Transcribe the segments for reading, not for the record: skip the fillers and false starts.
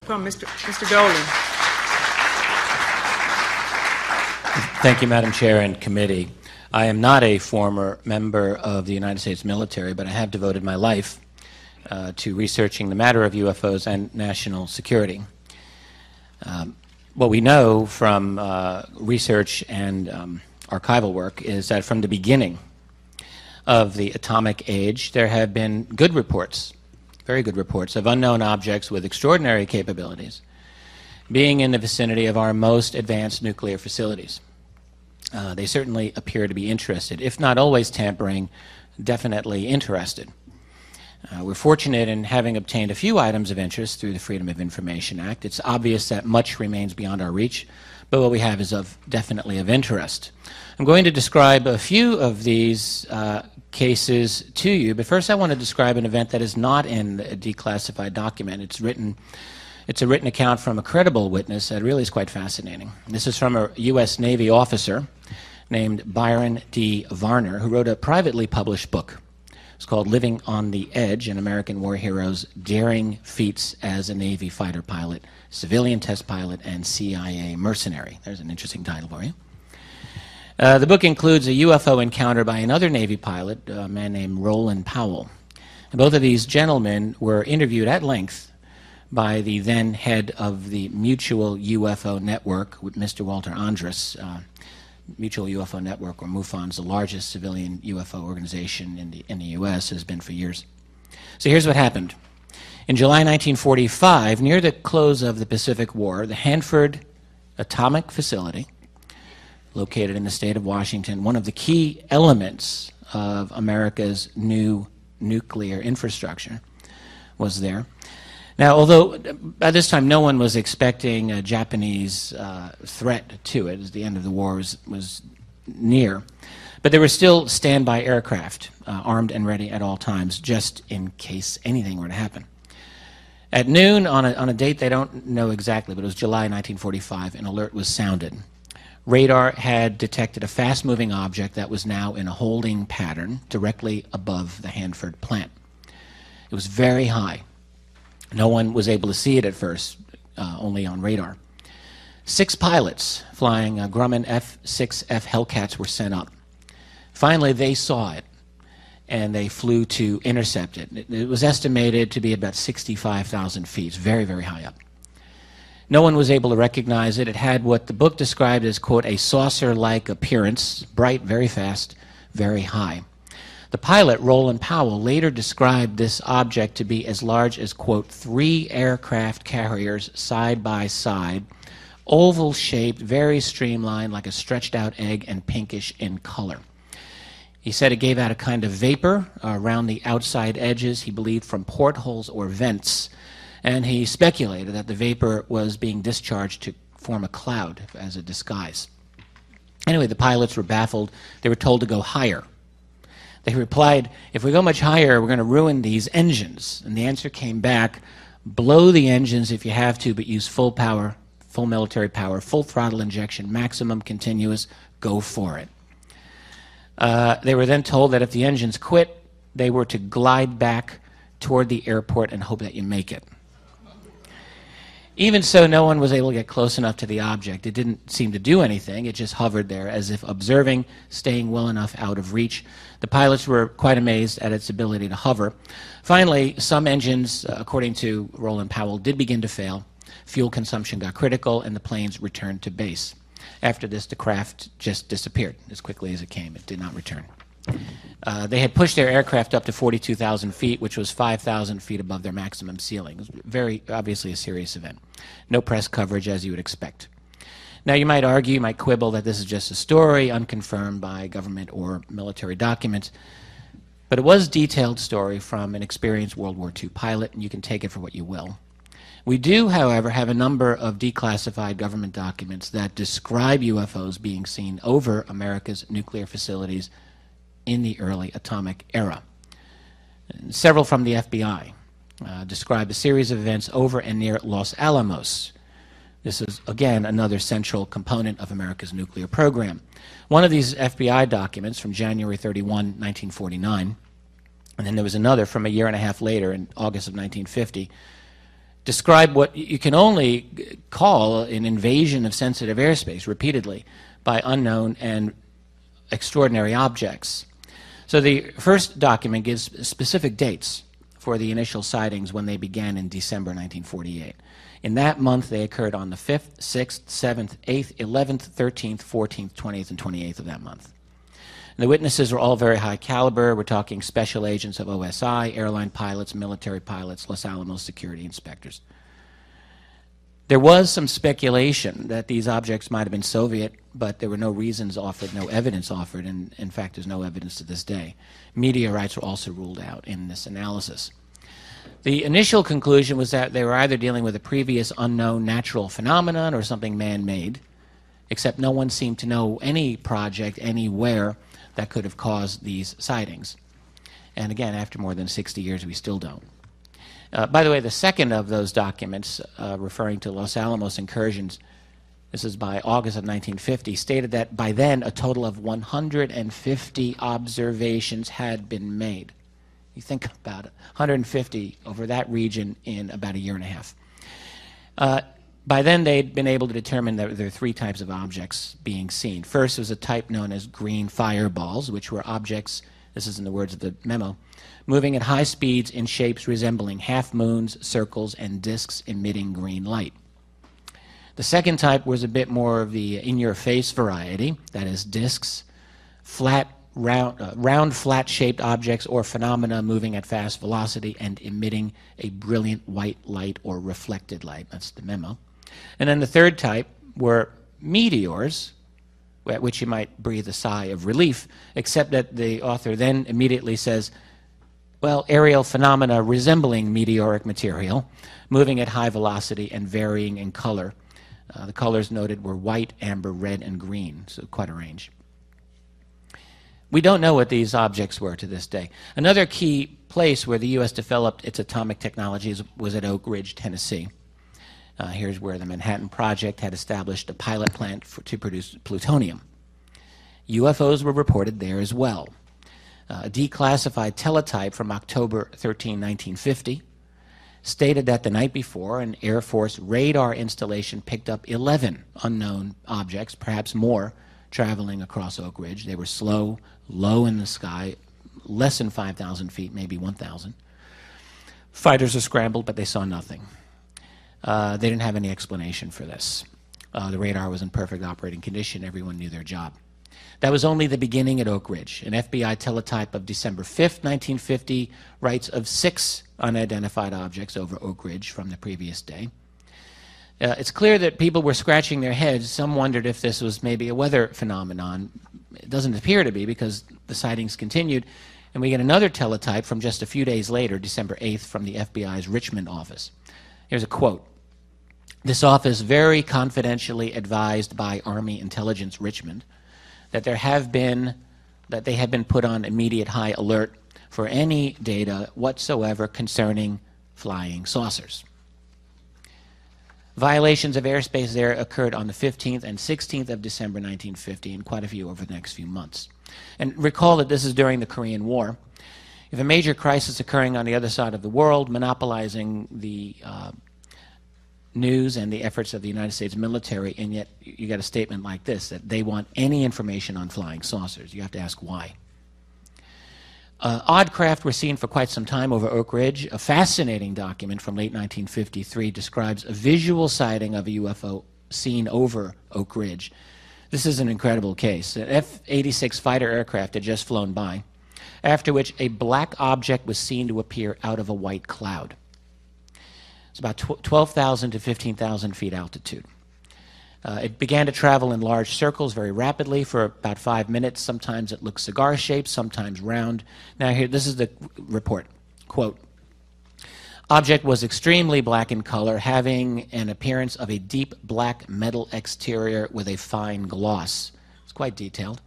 From Mr. Dolan. Thank you, Madam Chair and committee. I am not a former member of the United States military, but I have devoted my life to researching the matter of UFOs and national security. What we know from research and archival work is that from the beginning of the atomic age, there have been good reports, very good reports, of unknown objects with extraordinary capabilities being in the vicinity of our most advanced nuclear facilities. They certainly appear to be interested, if not always tampering, definitely interested. We're fortunate in having obtained a few items of interest through the Freedom of Information Act. It's obvious that much remains beyond our reach, but what we have is definitely of interest. I'm going to describe a few of these cases to you, but first I want to describe an event that is not in a declassified document. It's a written account from a credible witness that really is quite fascinating. This is from a U.S. Navy officer named Byron D. Varner, who wrote a privately published book. It's called Living on the Edge, an American War Hero's Daring Feats as a Navy Fighter Pilot, Civilian Test Pilot, and CIA Mercenary. There's an interesting title for you. The book includes a UFO encounter by another Navy pilot, a man named Reuben Powell. And both of these gentlemen were interviewed at length by the then head of the Mutual UFO Network, Mr. Walter Andrus. Mutual UFO Network, or MUFON, is the largest civilian UFO organization in the U.S., has been for years. So here's what happened. In July 1945, near the close of the Pacific War, the Hanford Atomic Facility, located in the state of Washington, one of the key elements of America's new nuclear infrastructure, was there. Now, although by this time no one was expecting a Japanese threat to it, as the end of the war was near, but there were still standby aircraft, armed and ready at all times, just in case anything were to happen. At noon, on a date they don't know exactly, but it was July 1945, an alert was sounded. Radar had detected a fast-moving object that was now in a holding pattern directly above the Hanford plant. It was very high. No one was able to see it at first, only on radar. 6 pilots flying Grumman F-6F Hellcats were sent up. Finally, they saw it, and they flew to intercept it. It was estimated to be about 65,000 feet, very, very high up. No one was able to recognize it. It had what the book described as, quote, a saucer-like appearance, bright, very fast, very high. The pilot, Reuben Powell, later described this object to be as large as, quote, 3 aircraft carriers side by side, oval-shaped, very streamlined, like a stretched-out egg, and pinkish in color. He said it gave out a kind of vapor around the outside edges, he believed from portholes or vents, and he speculated that the vapor was being discharged to form a cloud as a disguise. Anyway, the pilots were baffled. They were told to go higher. They replied, if we go much higher, we're going to ruin these engines. And the answer came back, blow the engines if you have to, but use full power, full military power, full throttle injection, maximum continuous, go for it. They were then told that if the engines quit, they were to glide back toward the airport and hope that you make it. Even so, no one was able to get close enough to the object. It didn't seem to do anything. It just hovered there as if observing, staying well enough out of reach. The pilots were quite amazed at its ability to hover. Finally, some engines, according to Reuben Powell, did begin to fail. Fuel consumption got critical, and the planes returned to base. After this, the craft just disappeared as quickly as it came. It did not return. They had pushed their aircraft up to 42,000 feet, which was 5,000 feet above their maximum ceiling. It was very obviously a serious event. No press coverage, as you would expect. Now, you might argue, you might quibble that this is just a story unconfirmed by government or military documents, but it was a detailed story from an experienced World War II pilot, and you can take it for what you will. We do, however, have a number of declassified government documents that describe UFOs being seen over America's nuclear facilities in the early atomic era. Several from the FBI describe a series of events over and near Los Alamos. This is, again, another central component of America's nuclear program. One of these FBI documents from January 31, 1949, and then there was another from a year and a half later in August of 1950, describe what you can only call an invasion of sensitive airspace repeatedly by unknown and extraordinary objects. So the first document gives specific dates for the initial sightings when they began in December 1948. In that month, they occurred on the 5th, 6th, 7th, 8th, 11th, 13th, 14th, 20th, and 28th of that month. And the witnesses were all very high caliber. We're talking special agents of OSI, airline pilots, military pilots, Los Alamos security inspectors. There was some speculation that these objects might have been Soviet, but there were no reasons offered, no evidence offered, and in fact there's no evidence to this day. Meteorites were also ruled out in this analysis. The initial conclusion was that they were either dealing with a previous unknown natural phenomenon or something man-made, except no one seemed to know any project anywhere that could have caused these sightings. And again, after more than 60 years, we still don't. By the way, the second of those documents, referring to Los Alamos incursions, this is by August of 1950, stated that by then a total of 150 observations had been made. You think about it, 150 over that region in about a year and a half. By then, they'd been able to determine that there are three types of objects being seen. First was a type known as green fireballs, which were objects, this is in the words of the memo, moving at high speeds in shapes resembling half-moons, circles, and disks emitting green light. The second type was a bit more of the in-your-face variety, that is disks, round flat-shaped objects or phenomena moving at fast velocity and emitting a brilliant white light or reflected light. That's the memo. And then the third type were meteors, at which you might breathe a sigh of relief, except that the author then immediately says, well, aerial phenomena resembling meteoric material, moving at high velocity and varying in color. The colors noted were white, amber, red, and green, so quite a range. We don't know what these objects were to this day. Another key place where the U.S. developed its atomic technologies was at Oak Ridge, Tennessee. Here's where the Manhattan Project had established a pilot plant to produce plutonium. UFOs were reported there as well. A declassified teletype from October 13, 1950, stated that the night before, an Air Force radar installation picked up 11 unknown objects, perhaps more, traveling across Oak Ridge. They were slow, low in the sky, less than 5,000 feet, maybe 1,000. Fighters were scrambled, but they saw nothing. They didn't have any explanation for this. The radar was in perfect operating condition. Everyone knew their job. That was only the beginning at Oak Ridge. An FBI teletype of December 5th, 1950, writes of 6 unidentified objects over Oak Ridge from the previous day. It's clear that people were scratching their heads. Some wondered if this was maybe a weather phenomenon. It doesn't appear to be because the sightings continued. And we get another teletype from just a few days later, December 8th, from the FBI's Richmond office. Here's a quote. This office very confidentially advised by Army Intelligence Richmond that they have been put on immediate high alert for any data whatsoever concerning flying saucers. Violations of airspace there occurred on the 15th and 16th of December 1950, and quite a few over the next few months. And recall that this is during the Korean War. If a major crisis occurring on the other side of the world, monopolizing the news and the efforts of the United States military, and yet you got a statement like this, that they want any information on flying saucers. You have to ask why. Odd craft were seen for quite some time over Oak Ridge. A fascinating document from late 1953 describes a visual sighting of a UFO seen over Oak Ridge. This is an incredible case. An F-86 fighter aircraft had just flown by, after which a black object was seen to appear out of a white cloud. It's about 12,000 to 15,000 feet altitude. It began to travel in large circles very rapidly for about 5 minutes. Sometimes it looked cigar-shaped, sometimes round. Now here, this is the report. Quote, object was extremely black in color, having an appearance of a deep black metal exterior with a fine gloss. It's quite detailed.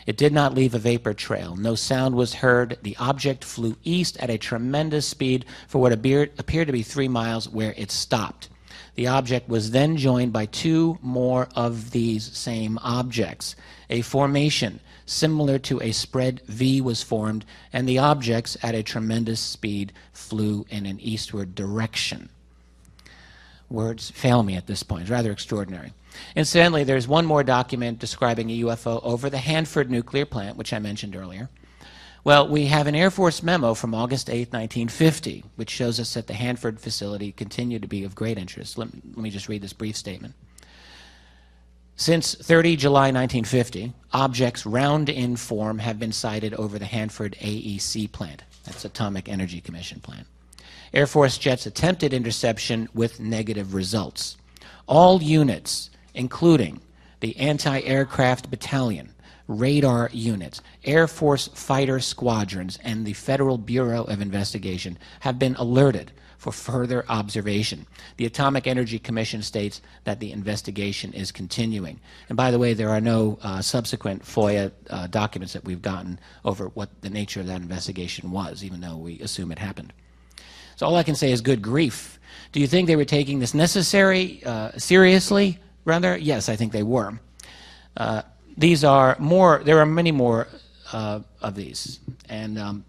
It did not leave a vapor trail. No sound was heard. The object flew east at a tremendous speed for what appeared to be 3 miles, where it stopped. The object was then joined by 2 more of these same objects. A formation similar to a spread V was formed, and the objects at a tremendous speed flew in an eastward direction. Words fail me at this point. It's rather extraordinary. Incidentally, there's one more document describing a UFO over the Hanford nuclear plant, which I mentioned earlier. Well, we have an Air Force memo from August 8, 1950, which shows us that the Hanford facility continued to be of great interest. Let me just read this brief statement. Since 30 July 1950, objects round in form have been sighted over the Hanford AEC plant. That's Atomic Energy Commission plant. Air Force jets attempted interception with negative results. All units, including the anti-aircraft battalion, radar units, Air Force fighter squadrons, and the Federal Bureau of Investigation have been alerted for further observation. The Atomic Energy Commission states that the investigation is continuing. And by the way, there are no subsequent FOIA documents that we've gotten over what the nature of that investigation was, even though we assume it happened. So all I can say is good grief. Do you think they were taking this seriously? Rather, yes, I think they were. There are many more of these, and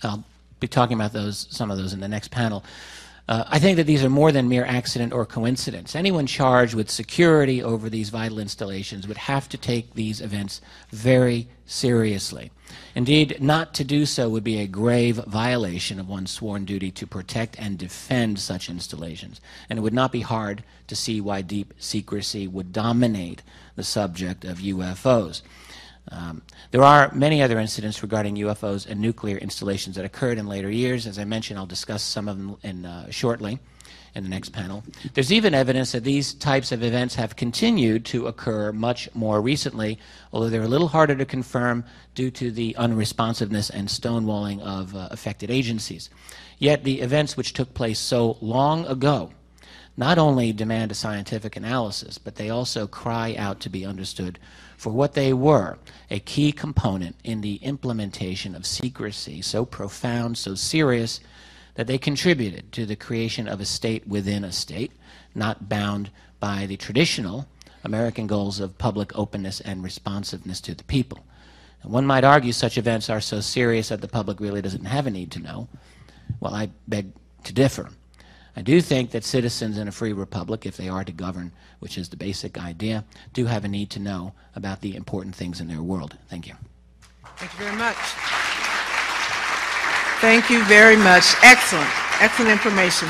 I'll be talking about some of those in the next panel. I think that these are more than mere accident or coincidence. Anyone charged with security over these vital installations would have to take these events very seriously. Indeed, not to do so would be a grave violation of one's sworn duty to protect and defend such installations, and it would not be hard to see why deep secrecy would dominate the subject of UFOs. There are many other incidents regarding UFOs and nuclear installations that occurred in later years. As I mentioned, I'll discuss some of them shortly in the next panel. There's even evidence that these types of events have continued to occur much more recently, although they're a little harder to confirm due to the unresponsiveness and stonewalling of affected agencies. Yet the events which took place so long ago not only demand a scientific analysis, but they also cry out to be understood for what they were, a key component in the implementation of secrecy so profound, so serious, that they contributed to the creation of a state within a state, not bound by the traditional American goals of public openness and responsiveness to the people. And one might argue such events are so serious that the public really doesn't have a need to know. Well, I beg to differ. I do think that citizens in a free republic, if they are to govern, which is the basic idea, do have a need to know about the important things in their world. Thank you. Thank you very much. Thank you very much. Excellent. Excellent information.